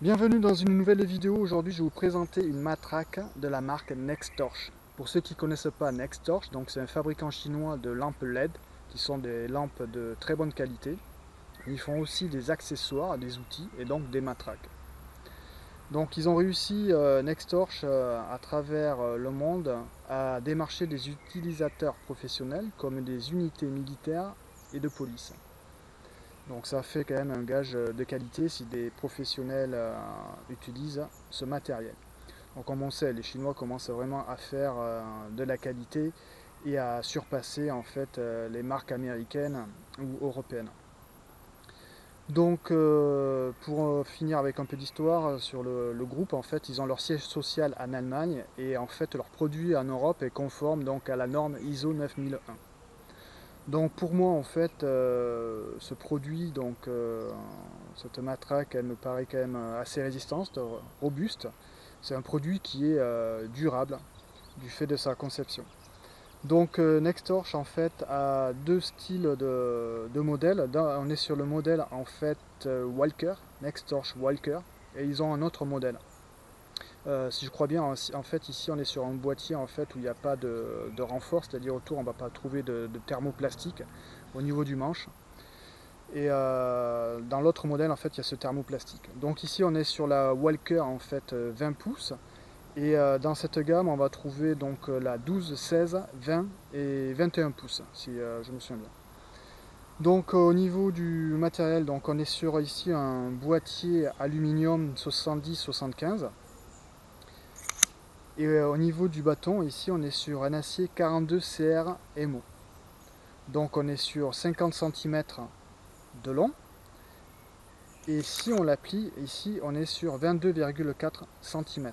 Bienvenue dans une nouvelle vidéo. Aujourd'hui je vais vous présenter une matraque de la marque Nextorch. Pour ceux qui ne connaissent pas Nextorch, donc c'est un fabricant chinois de lampes LED qui sont des lampes de très bonne qualité. Ils font aussi des accessoires, des outils et donc des matraques. Donc ils ont réussi, Nextorch, à travers le monde à démarcher des utilisateurs professionnels comme des unités militaires et de police. Donc ça fait quand même un gage de qualité si des professionnels utilisent ce matériel. Donc comme on sait, les Chinois commencent vraiment à faire de la qualité et à surpasser en fait les marques américaines ou européennes. Donc pour finir avec un peu d'histoire sur le groupe, en fait ils ont leur siège social en Allemagne et en fait leur produit en Europe est conforme donc à la norme ISO 9001. Donc pour moi en fait ce produit, donc cette matraque, elle me paraît quand même assez résistante, robuste. C'est un produit qui est durable du fait de sa conception. Donc Nextorch en fait a deux styles de modèles. On est sur le modèle en fait Walker, Nextorch Walker, et ils ont un autre modèle. Si je crois bien, en fait ici on est sur un boîtier en fait où il n'y a pas de renfort, c'est-à-dire autour on ne va pas trouver de thermoplastique au niveau du manche. Et dans l'autre modèle en fait il y a ce thermoplastique. Donc ici on est sur la Walker en fait 20 pouces. Et dans cette gamme on va trouver donc la 12, 16, 20 et 21 pouces si je me souviens bien. Donc au niveau du matériel, donc on est sur ici un boîtier aluminium 70-75. Et au niveau du bâton, ici on est sur un acier 42 CR MO. Donc on est sur 50 cm de long. Et si on l'applique, ici on est sur 22,4 cm.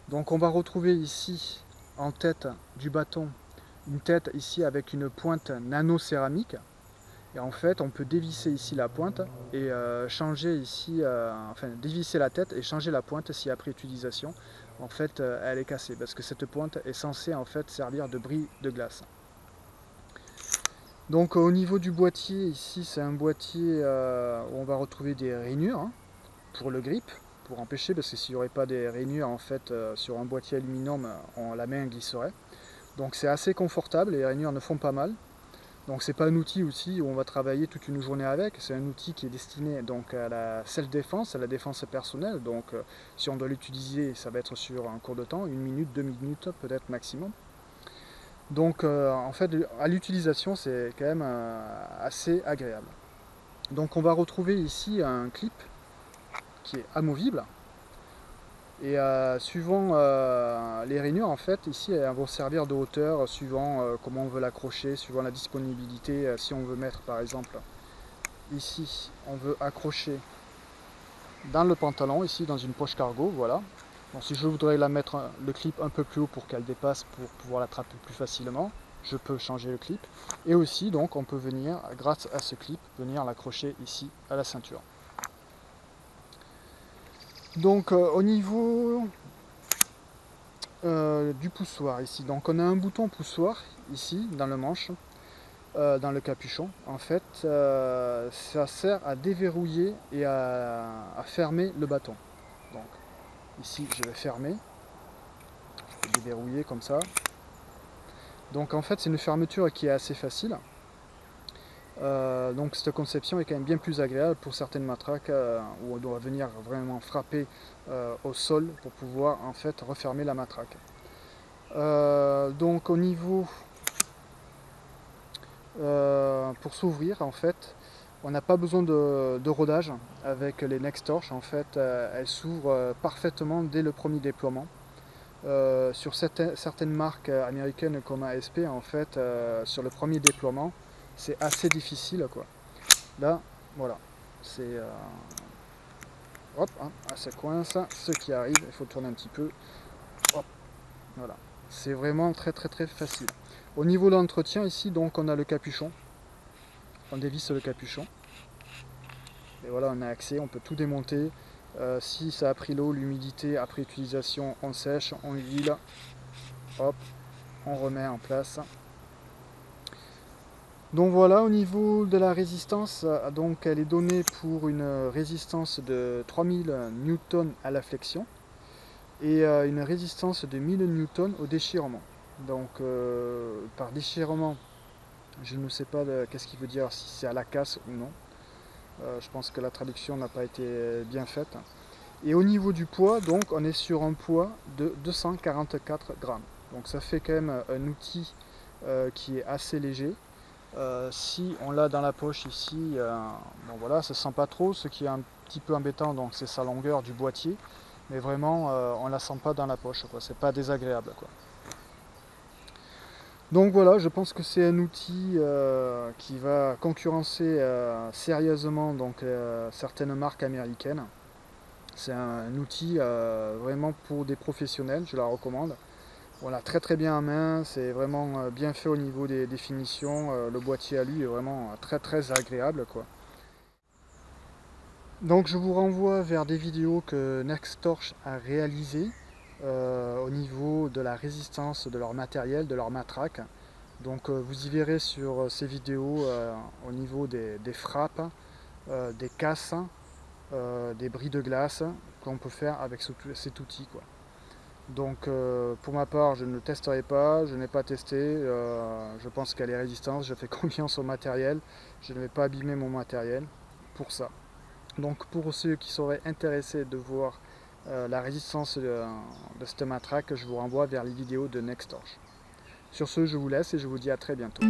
Donc on va retrouver ici en tête du bâton une tête ici avec une pointe nano-céramique. Et en fait on peut dévisser ici la pointe et changer ici, enfin dévisser la tête et changer la pointe si après utilisation en fait elle est cassée, parce que cette pointe est censée en fait servir de bris de glace. Donc au niveau du boîtier, ici c'est un boîtier où on va retrouver des rainures hein, pour le grip, pour empêcher, parce que s'il n'y aurait pas des rainures en fait sur un boîtier aluminium, la main glisserait. Donc c'est assez confortable, les rainures ne font pas mal. Donc c'est pas un outil aussi où on va travailler toute une journée avec, c'est un outil qui est destiné donc à la self-défense, à la défense personnelle. Donc si on doit l'utiliser, ça va être sur un court de temps, 1 minute, 2 minutes peut-être maximum. Donc en fait à l'utilisation c'est quand même assez agréable. Donc on va retrouver ici un clip qui est amovible. Et suivant les rainures, en fait, ici, elles vont servir de hauteur, suivant comment on veut l'accrocher, suivant la disponibilité. Si on veut mettre, par exemple, ici, on veut accrocher dans le pantalon, ici, dans une poche cargo, voilà. Donc si je voudrais la mettre, le clip un peu plus haut pour qu'elle dépasse, pour pouvoir l'attraper plus facilement, je peux changer le clip. Et aussi, donc, on peut venir, grâce à ce clip, venir l'accrocher ici, à la ceinture. Donc au niveau du poussoir ici, donc on a un bouton poussoir ici dans le manche, dans le capuchon. En fait ça sert à déverrouiller et à fermer le bâton. Donc ici je vais fermer, je vais déverrouiller comme ça. Donc en fait c'est une fermeture qui est assez facile. Donc cette conception est quand même bien plus agréable pour certaines matraques où on doit venir vraiment frapper au sol pour pouvoir en fait refermer la matraque. Donc au niveau pour s'ouvrir en fait on n'a pas besoin de rodage avec les Nextorch. En fait elles s'ouvrent parfaitement dès le premier déploiement. Sur certaines marques américaines comme ASP en fait sur le premier déploiement c'est assez difficile quoi. Là voilà, c'est hop hein, ça coince, ce qui arrive, il faut tourner un petit peu, hop, voilà, c'est vraiment très facile. Au niveau de l'entretien ici, donc on a le capuchon, on dévisse le capuchon et voilà, on a accès, on peut tout démonter. Si ça a pris l'eau, l'humidité, après utilisation on sèche, on huile, hop, on remet en place. Donc voilà, au niveau de la résistance, donc elle est donnée pour une résistance de 3000 newtons à la flexion et une résistance de 1000 newtons au déchirement. Donc par déchirement, je ne sais pas qu'est-ce qu'il veut dire, si c'est à la casse ou non. Je pense que la traduction n'a pas été bien faite. Et au niveau du poids, donc on est sur un poids de 244 grammes. Donc ça fait quand même un outil qui est assez léger. Si on l'a dans la poche ici, bon voilà, ça ne sent pas trop. Ce qui est un petit peu embêtant, donc c'est sa longueur du boîtier. Mais vraiment, on ne la sent pas dans la poche, quoi. C'est pas désagréable, quoi. Donc voilà, je pense que c'est un outil qui va concurrencer sérieusement donc, certaines marques américaines. C'est un outil vraiment pour des professionnels, je la recommande. Voilà, très très bien en main, c'est vraiment bien fait au niveau des définitions. Le boîtier à lui est vraiment très très agréable, quoi. Donc je vous renvoie vers des vidéos que Nextorch a réalisées au niveau de la résistance de leur matériel, de leur matraque. Donc vous y verrez sur ces vidéos au niveau des frappes, des casses, des bris de glace qu'on peut faire avec cet outil, quoi. Donc pour ma part, je ne le testerai pas, je n'ai pas testé, je pense qu'elle est résistante, je fais confiance au matériel, je ne vais pas abîmer mon matériel pour ça. Donc pour ceux qui seraient intéressés de voir la résistance de cette matraque, je vous renvoie vers les vidéos de Nextorch. Sur ce, je vous laisse et je vous dis à très bientôt.